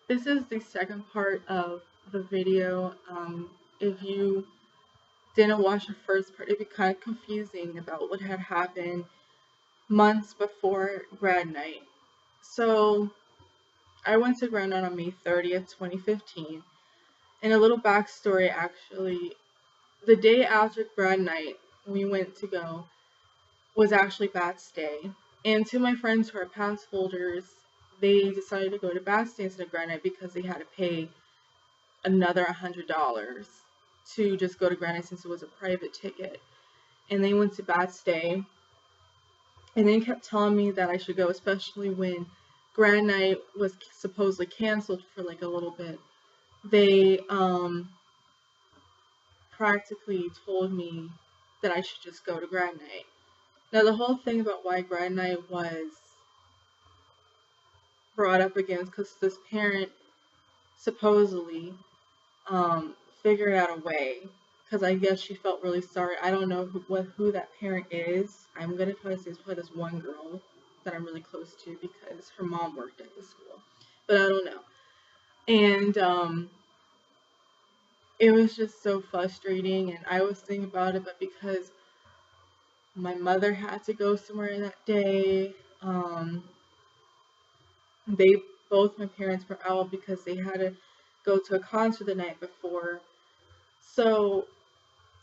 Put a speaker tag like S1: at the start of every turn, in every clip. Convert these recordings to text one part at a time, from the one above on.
S1: This is the second part of the video. If you didn't watch the first part, it'd be kind of confusing about what had happened months before grad night. So I went to grad night on May 30th, 2015. And a little backstory actually, the day after grad night, we went to go, was actually Bats Day. And two of my friends who are pass holders, they decided to go to Bats Day instead of grad night because they had to pay another $100 to just go to Gradnite since it was a private ticket. And they went to Bats Day, and they kept telling me that I should go, especially when Gradnite was supposedly canceled for like a little bit. They practically told me that I should just go to Gradnite. Now the whole thing about why Gradnite was brought up again is because this parent supposedly figured out a way, because I guess she felt really sorry. I don't know who that parent is. I'm gonna try to say it's probably this one girl that I'm really close to because her mom worked at the school, but I don't know. And it was just so frustrating, and I was thinking about it, but because my mother had to go somewhere that day, they both my parents were out because they had to go to a concert the night before. So,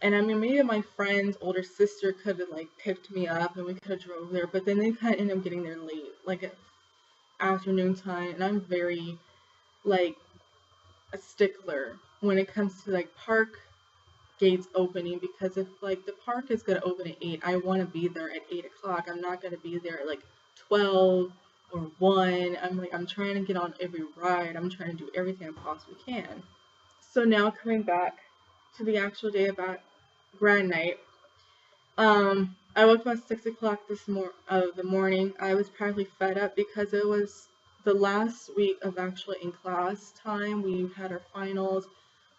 S1: and I mean, maybe my friend's older sister could have like picked me up and we could have drove there, but then they kind of ended up getting there late, like at afternoon time, and I'm very like a stickler when it comes to like park gates opening, because if like the park is gonna open at 8, I want to be there at 8 o'clock. I'm not gonna be there at like 12 or 1. I'm trying to get on every ride. I'm trying to do everything I possibly can. So now coming back to the actual day about grad night. I woke up at 6 o'clock of the morning. I was practically fed up because it was the last week of actually in class time. We had our finals.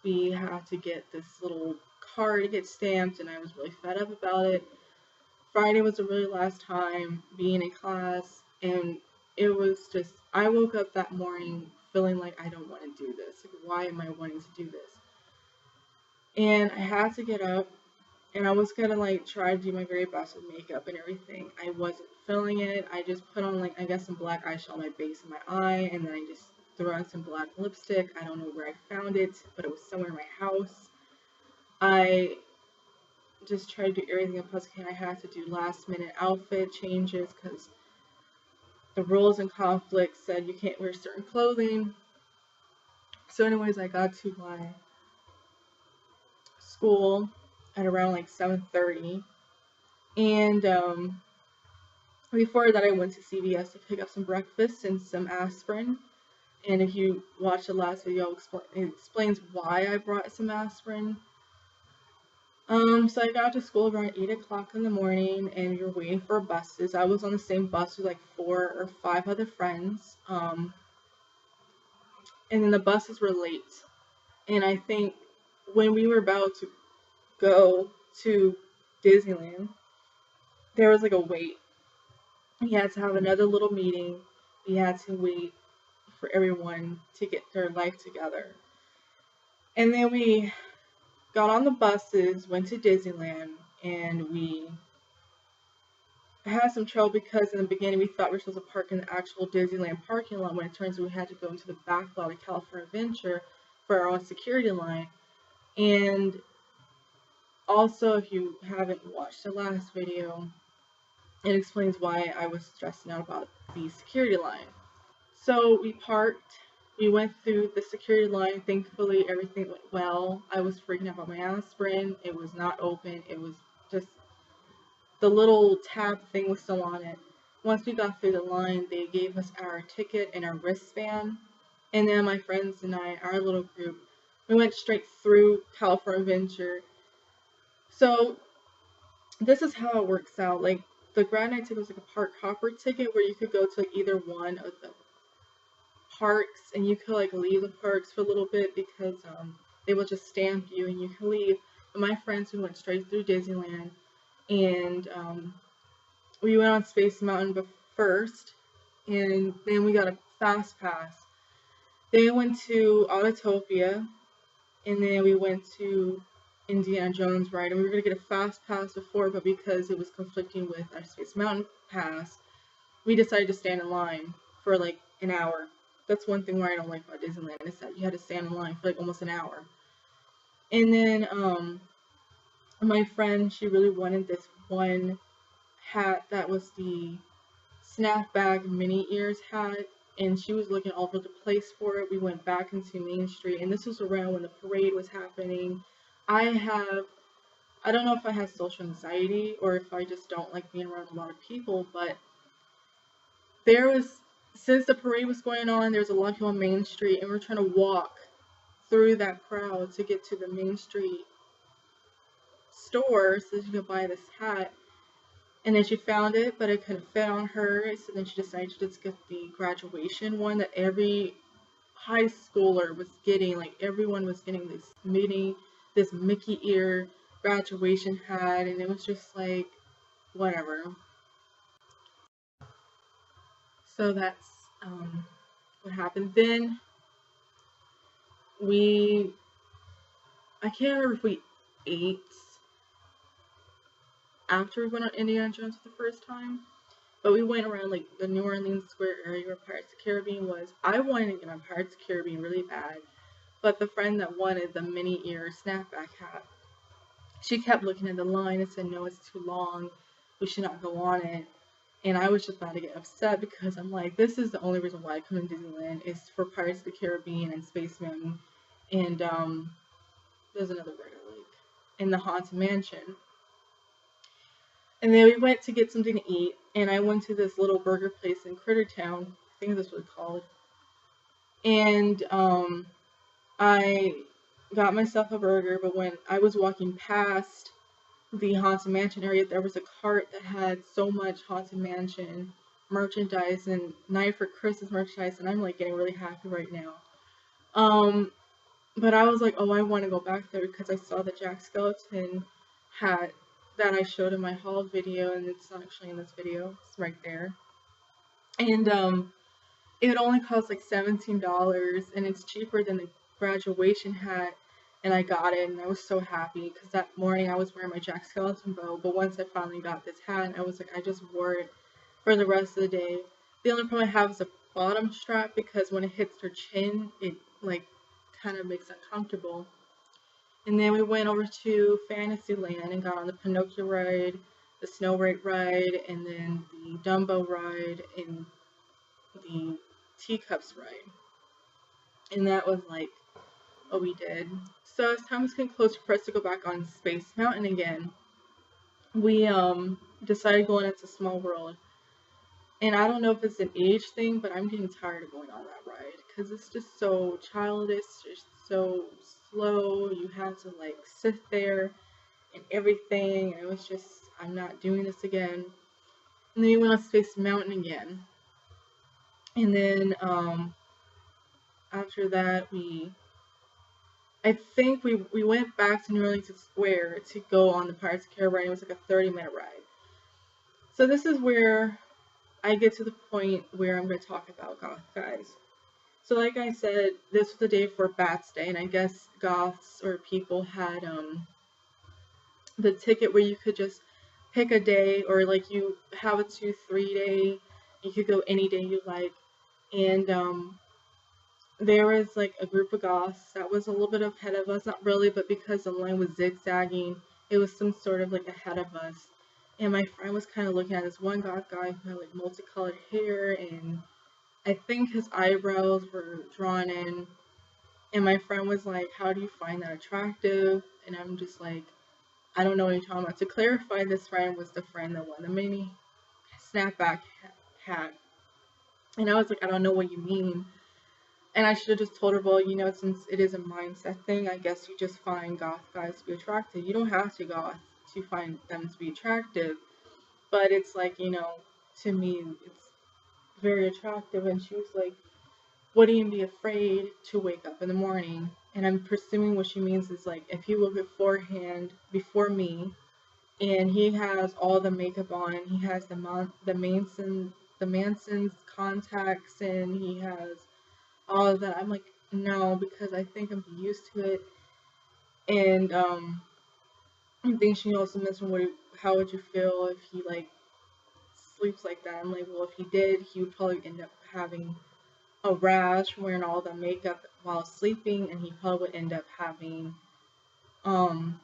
S1: We had to get this little card to get stamped, and I was really fed up about it. Friday was the really last time being in class, and it was just, I woke up that morning feeling like I don't want to do this. Like, why am I wanting to do this? And I had to get up, and I was gonna like try to do my very best with makeup and everything. I wasn't feeling it. I just put on like, I guess, some black eyeshadow on my base of my eye, and then I just threw on some black lipstick. I don't know where I found it, but it was somewhere in my house. I just tried to do everything I possibly can. I had to do last minute outfit changes because the rules and conflicts said you can't wear certain clothing. So anyways, I got to my school at around like 7:30, and before that I went to CVS to pick up some breakfast and some aspirin. And if you watch the last video, it explains why I brought some aspirin. So I got to school around 8 o'clock in the morning, and we were waiting for buses. I was on the same bus with like 4 or 5 other friends. And then the buses were late. And I think when we were about to go to Disneyland, there was like a wait. We had to have another little meeting. We had to wait for everyone to get their life together. And then we got on the buses, went to Disneyland, and we had some trouble because in the beginning we thought we were supposed to park in the actual Disneyland parking lot, when it turns out we had to go into the back lot of California Adventure for our own security line. And also, if you haven't watched the last video, it explains why I was stressing out about the security line. So we parked, we went through the security line. Thankfully, everything went well. I was freaking out about my aspirin. It was not open. It was just, the little tab thing was still on it. Once we got through the line, they gave us our ticket and our wristband. And then my friends and I, our little group, we went straight through California Adventure. So this is how it works out. Like, the Gradnite ticket was like a park hopper ticket where you could go to like either one of the parks, and you could like leave the parks for a little bit because they will just stamp you and you can leave. But my friends, we went straight through Disneyland, and we went on Space Mountain first, and then we got a fast pass. Then we went to Autotopia, and then we went to Indiana Jones ride, and we were gonna get a fast pass before, but because it was conflicting with our Space Mountain pass, we decided to stand in line for like an hour. That's one thing where I don't like about Disneyland is that you had to stand in line for like almost an hour. And then my friend, she really wanted this one hat that was the snapback mini ears hat, and she was looking all over the place for it. We went back into Main Street, and this was around when the parade was happening. I don't know if I have social anxiety or if I just don't like being around a lot of people, but there was, since the parade was going on, there was a lot of people on Main Street, and we're trying to walk through that crowd to get to the Main Street store so that she could buy this hat. And then she found it, but it couldn't fit on her, so then she decided to just get the graduation one that every high schooler was getting. Like, everyone was getting this Mickey ear graduation hat, and it was just like, whatever. So that's what happened. Then I can't remember if we ate after we went on Indiana Jones for the first time, but we went around like the New Orleans Square area where Pirates of the Caribbean was. I wanted to get on Pirates of the Caribbean really bad, but the friend that wanted the mini ear snapback hat, she kept looking at the line and said, no, it's too long. We should not go on it. And I was just about to get upset because I'm like, this is the only reason why I come to Disneyland is for Pirates of the Caribbean and Space Mountain. And there's another word I like. And the Haunted Mansion. And then we went to get something to eat, and I went to this little burger place in Crittertown. I think that's what it's called. And I got myself a burger, but when I was walking past the Haunted Mansion area, there was a cart that had so much Haunted Mansion merchandise and Night for Christmas merchandise, and I'm like getting really happy right now. But I was like, oh, I want to go back there because I saw the Jack Skellington hat that I showed in my haul video, and it's not actually in this video. It's right there. And it only cost like $17, and it's cheaper than the graduation hat. And I got it, and I was so happy because that morning I was wearing my Jack Skellington bow. But once I finally got this hat, I was like, I just wore it for the rest of the day. The only problem I have is the bottom strap because when it hits her chin, it like kind of makes it uncomfortable. And then we went over to Fantasyland and got on the Pinocchio ride, the Snow White ride, and then the Dumbo ride, and the Teacups ride. And that was like what we did. So as time was getting closer for us to go back on Space Mountain again, we decided going into Small World. And I don't know if it's an age thing, but I'm getting tired of going on that ride because it's just so childish, it's so slow. You have to like sit there and everything, and it was just, I'm not doing this again. And then we went on Space Mountain again. And then after that, I think we went back to New Orleans Square to go on the Pirates of the Caribbean. It was like a 30-minute ride. So this is where I get to the point where I'm going to talk about Goth guys. So like I said, this was the day for Bats Day, and I guess Goths or people had the ticket where you could just pick a day, or like you have a 2-3 day, you could go any day you like. And there was like a group of Goths that was a little bit ahead of us, not really, but because the line was zigzagging, it was some sort of like ahead of us. And my friend was kind of looking at this one Goth guy who had like multicolored hair, and I think his eyebrows were drawn in. And my friend was like, how do you find that attractive? And I'm just like, I don't know what you're talking about. To clarify, this friend was the friend that won the mini snapback hat. And I was like, I don't know what you mean. And I should have just told her, well, you know, since it is a mindset thing, I guess you just find Goth guys to be attractive. You don't have to Goth to find them to be attractive. But it's like, you know, to me, it's very attractive. And she was like, wouldn't you be afraid to wake up in the morning? And I'm presuming what she means is like, if you look beforehand, before me, and he has all the makeup on, he has the Manson's contacts, and he has all of that. I'm like, no, because I think I'm used to it. And I think she also mentioned how would you feel if he like sleeps like that? I'm like, well, if he did, he would probably end up having a rash from wearing all the makeup while sleeping, and he probably would end up having um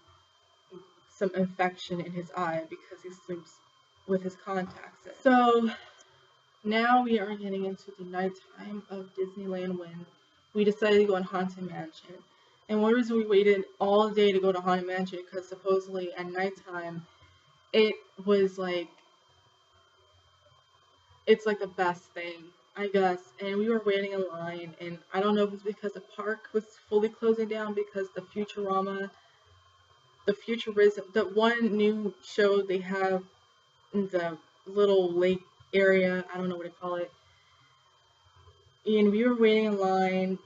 S1: some infection in his eye because he sleeps with his contacts in. So now we are getting into the nighttime of Disneyland when we decided to go on Haunted Mansion. And one reason we waited all day to go to Haunted Mansion because supposedly at nighttime it was like it's like the best thing, I guess. And we were waiting in line, and I don't know if it's because the park was fully closing down because the Futurism, the one new show they have in the little lake area, I don't know what to call it. And we were waiting in line,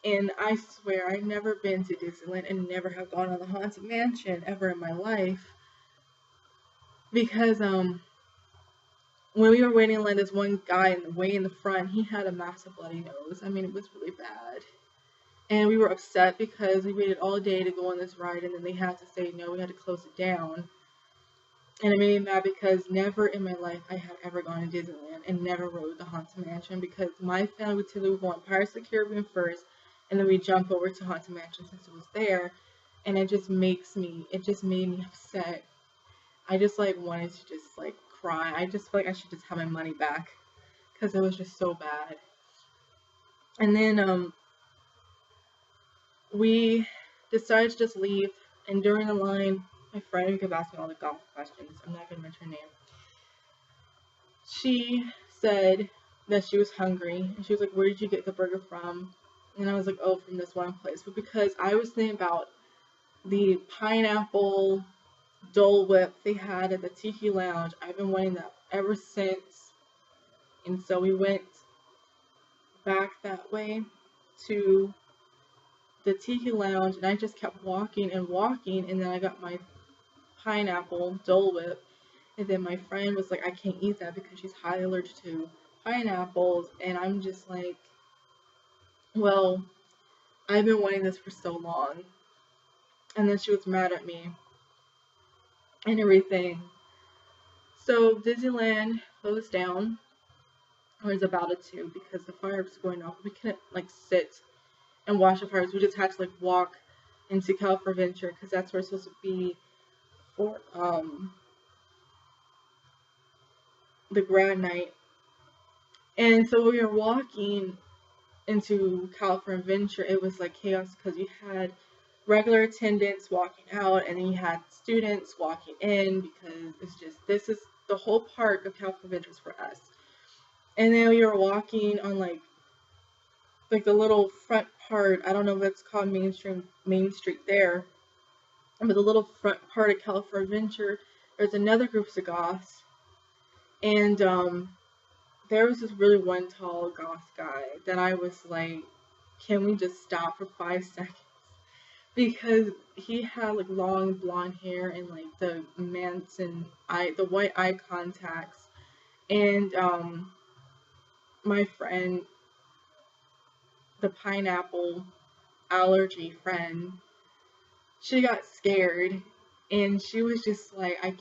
S1: and I swear I've never been to Disneyland and never have gone on the Haunted Mansion ever in my life. Because when we were waiting in line, this one guy way in the front, he had a massive bloody nose. I mean, it was really bad. And we were upset because we waited all day to go on this ride, and then they had to say no, we had to close it down. And it made me mad because never in my life I had ever gone to Disneyland and never rode the Haunted Mansion, because my family would typically go on Pirates of the Caribbean first, and then we jump over to Haunted Mansion since it was there, and it just made me upset. I just like wanted to just like cry. I just feel like I should just have my money back because it was just so bad. And then we decided to just leave, and during the line, my friend who kept asking all the golf questions, I'm not going to mention her name, she said that she was hungry, and she was like, where did you get the burger from? And I was like, oh, from this one place. But because I was thinking about the pineapple Dole Whip they had at the Tiki Lounge, I've been wanting that ever since. And so we went back that way to the Tiki Lounge, and I just kept walking and walking, and then I got my pineapple Dole Whip, and then my friend was like, I can't eat that because she's highly allergic to pineapples, and I'm just like, well, I've been wanting this for so long. And then she was mad at me and everything. So Disneyland closed down, or is about it to, because the fire was going off. We couldn't like sit and watch the fires. We just had to like walk into California Adventure because that's where it's supposed to be for the Gradnite. And so we were walking into California Adventure. It was like chaos because you had regular attendants walking out, and then you had students walking in, because it's just, this is the whole park of Helpfull Adventures for us. And then we were walking on like the little front part, I don't know if it's called Main Street there, but the little front part of California Adventure, there's another group of Goths, and there was this really one tall Goth guy that I was like, can we just stop for 5 seconds? Because he had like long blonde hair and like the the white eye contacts, and my friend, the pineapple allergy friend, she got scared, and she was just like, I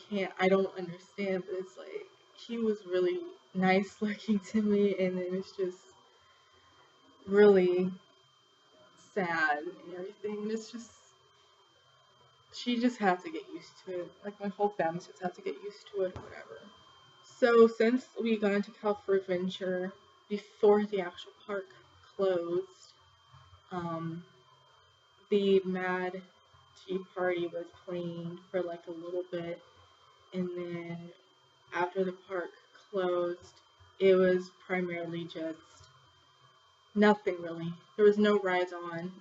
S1: don't understand, but it's like, he was really nice looking to me, and then it's just really sad and everything, and it's just, she just had to get used to it. Like, my whole family just had to get used to it or whatever. So, since we got into California Adventure before the actual park closed, the Mad Tea Party was playing for like a little bit, and then after the park closed, it was primarily just nothing really. There was no rides on,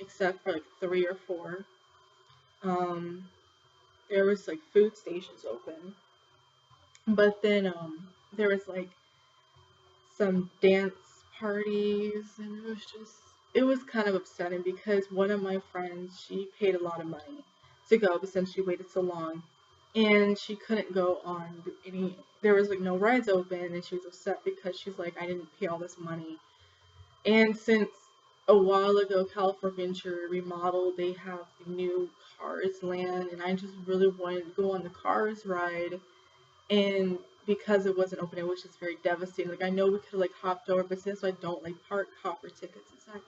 S1: except for like 3 or 4. There was like food stations open, but then there was like some dance parties, and it was kind of upsetting because one of my friends, she paid a lot of money to go, but since she waited so long, and she couldn't go on there was like no rides open, and she was upset because she's like, I didn't pay all this money, And since a while ago California remodeled, they have the new Cars Land, and I just really wanted to go on the Cars ride. And because it wasn't open, it was just very devastating. Like, I know we could have like hopped over, but since I don't like park hopper tickets, it's like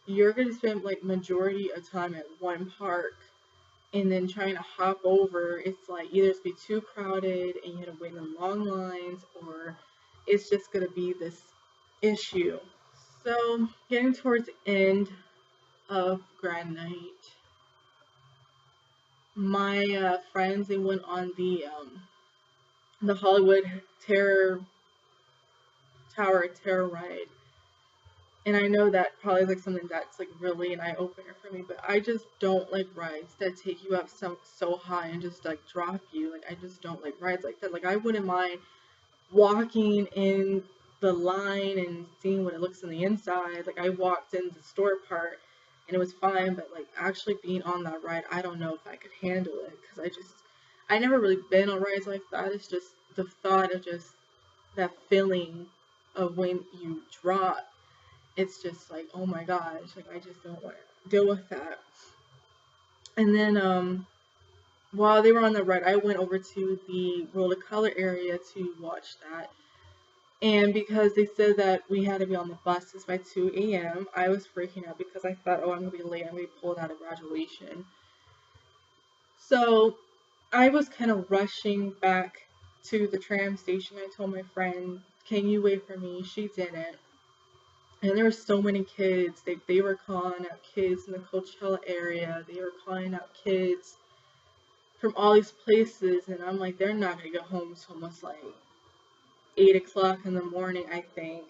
S1: you're gonna spend like majority of time at one park, and then trying to hop over, it's like either it's be too crowded and you have to wait in long lines, or it's just gonna be this issue. So getting towards the end of Gradnite, my friends, they went on the Hollywood Terror Tower Terror ride, and I know that probably is like something that's like really an eye opener for me, but I just don't like rides that take you up so high and just like drop you. Like, I just don't like rides like that. Like, I wouldn't mind walking in the line and seeing what it looks on the inside. Like, I walked in the store part and it was fine, but like actually being on that ride, I don't know if I could handle it, because I never really been on rides like that. It's just the thought of just that feeling of when you drop. It's just like, oh my gosh, like I just don't want to deal with that. And then while they were on the ride, I went over to the World of Color area to watch that. And because they said that we had to be on the buses by 2 a.m., I was freaking out because I thought, oh, I'm going to be late. I'm going to be pulled out of graduation. So I was kind of rushing back to the tram station. I told my friend, can you wait for me? She didn't. And there were so many kids. They were calling out kids in the Coachella area. They were calling out kids from all these places. And I'm like, they're not going to go home until almost like 8 o'clock in the morning, I think.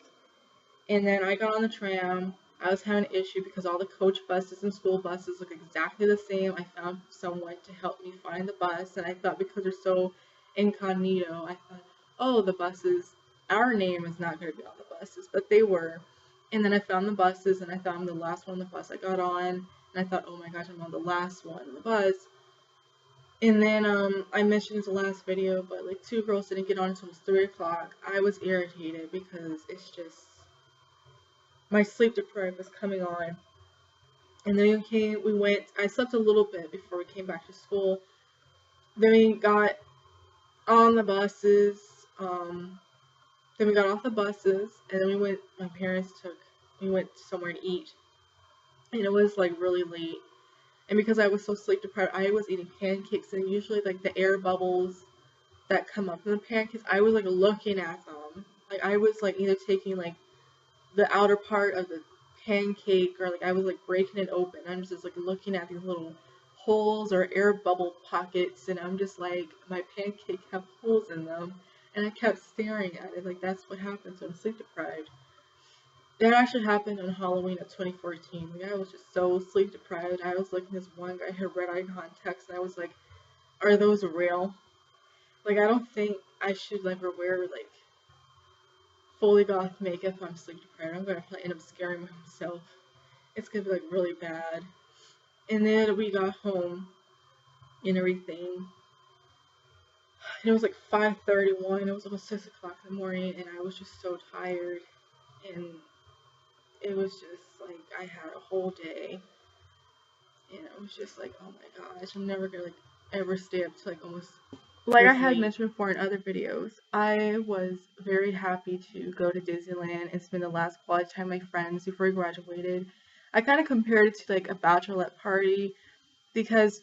S1: And then I got on the tram. I was having an issue because all the coach buses and school buses look exactly the same. I found someone to help me find the bus. And I thought, because they're so incognito, I thought, oh, the buses, our name is not going to be on the buses. But they were. And then I found the buses, and I thought I'm the last one on the bus I got on. And I thought, oh my gosh, I'm on the last one on the bus. And then I mentioned in the last video, but like 2 girls didn't get on until almost 3 o'clock. I was irritated because it's just, my sleep deprived was coming on. And then we went, I slept a little bit before we came back to school. Then we got on the buses. Then we got off the buses, and then we went somewhere to eat. And it was like really late. And because I was so sleep deprived, I was eating pancakes, and usually like the air bubbles that come up from the pancakes, I was like looking at them. Like, I was like either taking like the outer part of the pancake, or like I was like breaking it open. I'm just like looking at these little holes or air bubble pockets, and I'm just like, my pancake have holes in them. And I kept staring at it. Like, that's what happens when I'm sleep deprived. That actually happened on Halloween of 2014. Like, I was just so sleep deprived. I was looking at this one guy had red eye contacts, and I was like, are those real? Like, I don't think I should ever wear like fully goth makeup if I'm sleep deprived. I'm gonna end up scaring myself. It's gonna be like really bad. And then we got home and everything. And it was like 5:31. It was almost 6 o'clock in the morning, and I was just so tired. And it was just like, I had a whole day, and I was just like, oh my gosh, I'm never gonna like ever stay up to like almost, like I had mentioned before in other videos. I was very happy to go to Disneyland and spend the last quality time with my friends before we graduated. I kind of compared it to like a bachelorette party, because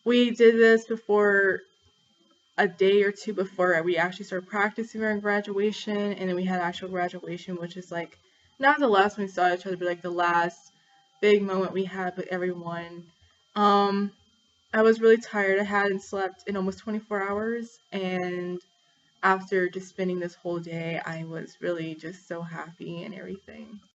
S1: we did this before, a day or two before we actually started practicing our graduation, and then we had actual graduation, which is like not the last one we saw each other, but like the last big moment we had with everyone. I was really tired. I hadn't slept in almost 24 hours, and after just spending this whole day, I was really just so happy and everything.